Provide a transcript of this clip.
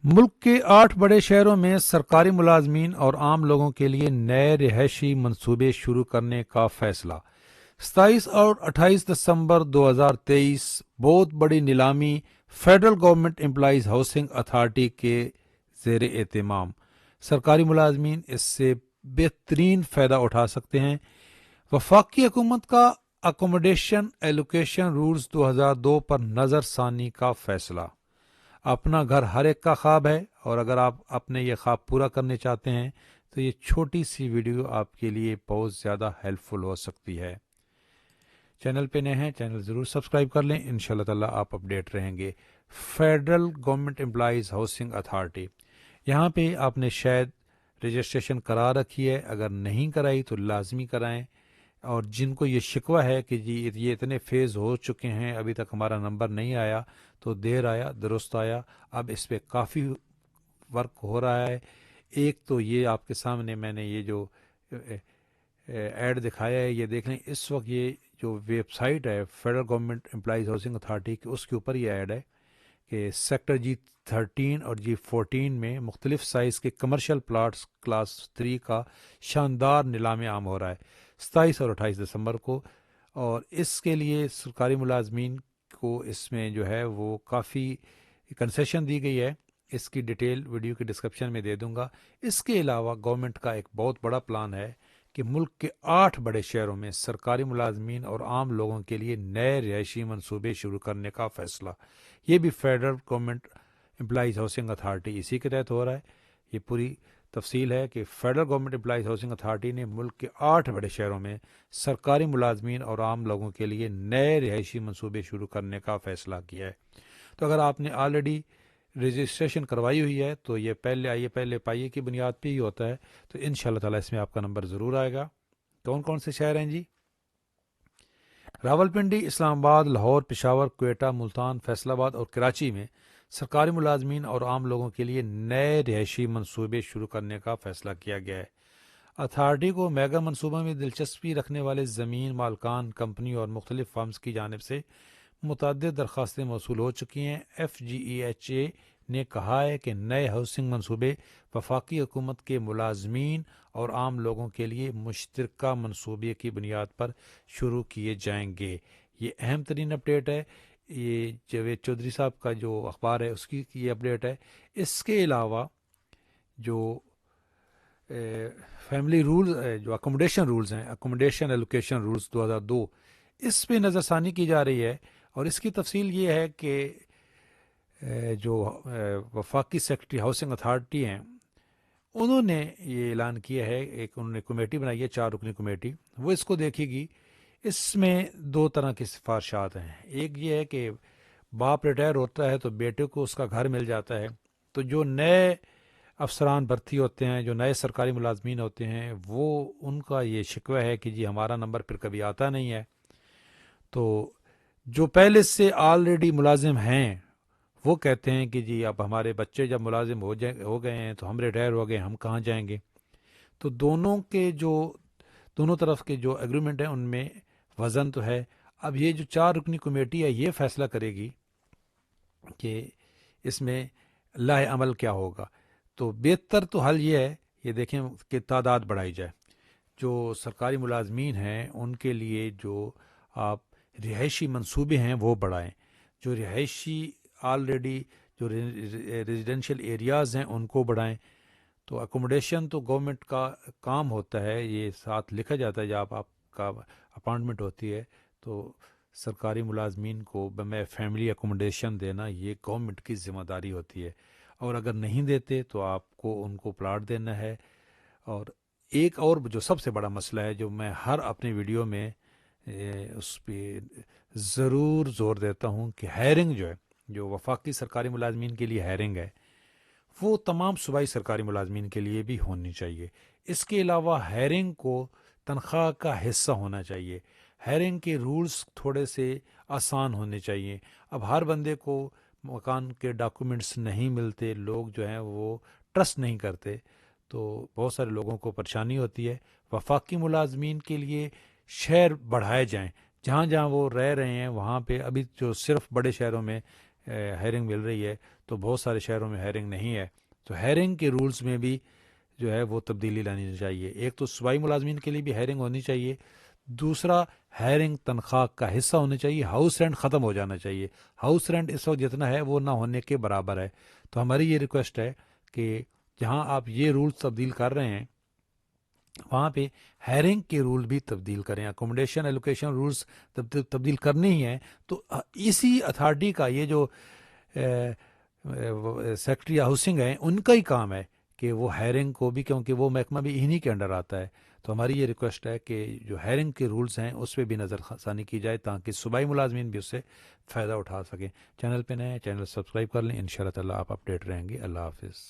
ملک کے 8 بڑے شہروں میں سرکاری ملازمین اور عام لوگوں کے لیے نئے رہائشی منصوبے شروع کرنے کا فیصلہ۔ 27 اور 28 دسمبر 2023 بہت بڑی نیلامی federal government employees housing authority کے زیر اہتمام۔ سرکاری ملازمین اس سے بہترین فائدہ اٹھا سکتے ہیں۔ وفاقی حکومت کا اکوموڈیشن ایلوکیشن رولز 2002 پر نظر ثانی کا فیصلہ۔ اپنا گھر ہر ایک کا خواب ہے، اور اگر آپ اپنے یہ خواب پورا کرنے چاہتے ہیں تو یہ چھوٹی سی ویڈیو آپ کے لیے بہت زیادہ ہیلپ فل ہو سکتی ہے۔ چینل پہ نئے ہیں، چینل ضرور سبسکرائب کر لیں، انشاءاللہ تعالی آپ اپڈیٹ رہیں گے۔ Federal government employees housing authority, یہاں پہ آپ نے شاید رجسٹریشن کرا رکھی ہے، اگر نہیں کرائی تو لازمی کرائیں۔ اور جن کو یہ شکوہ ہے کہ جی یہ اتنے فیز ہو چکے ہیں ابھی تک ہمارا نمبر نہیں آیا، تو دیر آیا درست آیا، اب اس پہ کافی ورک ہو رہا ہے۔ ایک تو یہ آپ کے سامنے میں نے یہ جو ایڈ دکھایا ہے، یہ دیکھ لیں، اس وقت یہ جو ویب سائٹ ہے federal government employees housing authority کی، اس کے اوپر یہ ایڈ ہے کہ سیکٹر G13 اور G14 میں مختلف سائز کے کمرشل پلاٹس کلاس 3 کا شاندار نیلام عام ہو رہا ہے 27 اور 28 دسمبر کو، اور اس کے لیے سرکاری ملازمین کو اس میں جو ہے وہ کافی کنسیشن دی گئی ہے۔ اس کی ڈیٹیل ویڈیو کی ڈسکرپشن میں دے دوں گا۔ اس کے علاوہ گورنمنٹ کا ایک بہت بڑا پلان ہے کہ ملک کے 8 بڑے شہروں میں سرکاری ملازمین اور عام لوگوں کے لیے نئے رہائشی منصوبے شروع کرنے کا فیصلہ۔ یہ بھی federal government employees housing authority اسی کے تحت ہو رہا ہے۔ یہ پوری تفصیل ہے کہ federal government employees housing authority نے ملک کے 8 بڑے شہروں میں سرکاری ملازمین اور عام لوگوں کے لیے نئے رہائشی منصوبے شروع کرنے کا فیصلہ کیا ہے۔ تو اگر آپ نے آلریڈی رجسٹریشن کروائی ہوئی ہے تو یہ پہلے پائیے کی بنیاد پہ ہی ہوتا ہے، تو انشاءاللہ تعالی اس میں آپ کا نمبر ضرور آئے گا۔ کون کون سے شہر ہیں جی؟ راولپنڈی، اسلام آباد، لاہور، پشاور، کوئٹہ، ملتان، فیصل آباد اور کراچی میں سرکاری ملازمین اور عام لوگوں کے لیے نئے رہائشی منصوبے شروع کرنے کا فیصلہ کیا گیا ہے۔ اتھارٹی کو میگا منصوبوں میں دلچسپی رکھنے والے زمین مالکان، کمپنی اور مختلف فرمز کی جانب سے متعدد درخواستیں موصول ہو چکی ہیں۔ FGEHA نے کہا ہے کہ نئے ہاؤسنگ منصوبے وفاقی حکومت کے ملازمین اور عام لوگوں کے لیے مشترکہ منصوبے کی بنیاد پر شروع کیے جائیں گے۔ یہ اہم ترین اپڈیٹ ہے۔ یہ جاوید چودھری صاحب کا جو اخبار ہے اس کی یہ اپڈیٹ ہے۔ اس کے علاوہ جو فیملی رولز جو اکوموڈیشن رولز ہیں، اکوموڈیشن ایلوکیشن رولز 2002، اس پہ نظر ثانی کی جا رہی ہے، اور اس کی تفصیل یہ ہے کہ جو وفاقی سیکٹری ہاؤسنگ اتھارٹی ہیں انہوں نے یہ اعلان کیا ہے، ایک انہوں نے کمیٹی بنائی ہے 4 رکنی کمیٹی، وہ اس کو دیکھے گی۔ اس میں 2 طرح کی سفارشات ہیں۔ ایک یہ ہے کہ باپ ریٹائر ہوتا ہے تو بیٹے کو اس کا گھر مل جاتا ہے، تو جو نئے افسران بھرتی ہوتے ہیں، جو نئے سرکاری ملازمین ہوتے ہیں، وہ ان کا یہ شکوہ ہے کہ جی ہمارا نمبر پھر کبھی آتا نہیں ہے۔ تو جو پہلے سے آلریڈی ملازم ہیں وہ کہتے ہیں کہ جی اب ہمارے بچے جب ملازم ہو گئے ہیں تو ہم ریٹائر ہو گئے، ہم کہاں جائیں گے؟ تو دونوں طرف کے جو ایگریمنٹ ہیں ان میں وزن تو ہے۔ اب یہ جو 4 رکنی کمیٹی ہے یہ فیصلہ کرے گی کہ اس میں لاہ عمل کیا ہوگا۔ تو بہتر تو حل یہ ہے، یہ دیکھیں کہ تعداد بڑھائی جائے۔ جو سرکاری ملازمین ہیں ان کے لیے جو آپ رہائشی منصوبے ہیں وہ بڑھائیں، جو رہائشی آلریڈی جو ریزیڈینشیل ایریاز ہیں ان کو بڑھائیں۔ تو اکوموڈیشن تو گورنمنٹ کا کام ہوتا ہے، یہ ساتھ لکھا جاتا ہے جب آپ کا اپائنٹمنٹ ہوتی ہے تو سرکاری ملازمین کو میں فیملی اکوموڈیشن دینا یہ گورنمنٹ کی ذمہ داری ہوتی ہے، اور اگر نہیں دیتے تو آپ کو ان کو پلاٹ دینا ہے۔ اور ایک اور جو سب سے بڑا مسئلہ ہے جو میں ہر اپنی ویڈیو میں اس پہ ضرور زور دیتا ہوں کہ ہائرنگ جو ہے، جو وفاقی سرکاری ملازمین کے لیے ہائرنگ ہے وہ تمام صوبائی سرکاری ملازمین کے لیے بھی ہونی چاہیے۔ اس کے علاوہ ہائرنگ کو تنخواہ کا حصہ ہونا چاہیے۔ ہائرنگ کے رولز تھوڑے سے آسان ہونے چاہیے۔ اب ہر بندے کو مکان کے ڈاکومنٹس نہیں ملتے، لوگ جو ہیں وہ ٹرسٹ نہیں کرتے، تو بہت سارے لوگوں کو پریشانی ہوتی ہے۔ وفاقی ملازمین کے لیے شہر بڑھائے جائیں، جہاں جہاں وہ رہ رہے ہیں وہاں پہ ابھی جو صرف بڑے شہروں میں ہائرنگ مل رہی ہے، تو بہت سارے شہروں میں ہیرنگ نہیں ہے، تو ہیرنگ کے رولز میں بھی جو ہے وہ تبدیلی لانی چاہیے۔ ایک تو صوبائی ملازمین کے لیے بھی ہیرنگ ہونی چاہیے، دوسرا ہیرنگ تنخواہ کا حصہ ہونا چاہیے، ہاؤس رینٹ ختم ہو جانا چاہیے۔ ہاؤس رینٹ اس وقت جتنا ہے وہ نہ ہونے کے برابر ہے۔ تو ہماری یہ ریکویسٹ ہے کہ جہاں آپ یہ رولز تبدیل کر رہے ہیں وہاں پہ ہیرنگ کے رول بھی تبدیل کریں، اکوموڈیشن ایلوکیشن رولز تبدیل کرنے ہی ہیں تو اسی اتھارٹی کا یہ جو سیکٹری ہاؤسنگ ہیں ان کا ہی کام ہے کہ وہ ہیرنگ کو بھی، کیونکہ وہ محکمہ بھی انہی کے انڈر آتا ہے، تو ہماری یہ ریکویسٹ ہے کہ جو ہیرنگ کے رولز ہیں اس پہ بھی نظر ثانی کی جائے تاکہ صوبائی ملازمین بھی اس سے فائدہ اٹھا سکیں۔ چینل پہ نئے ہیں، چینل سبسکرائب کر لیں، انشاءاللہ تعالیٰ آپ اپڈیٹ رہیں گے۔ اللہ حافظ۔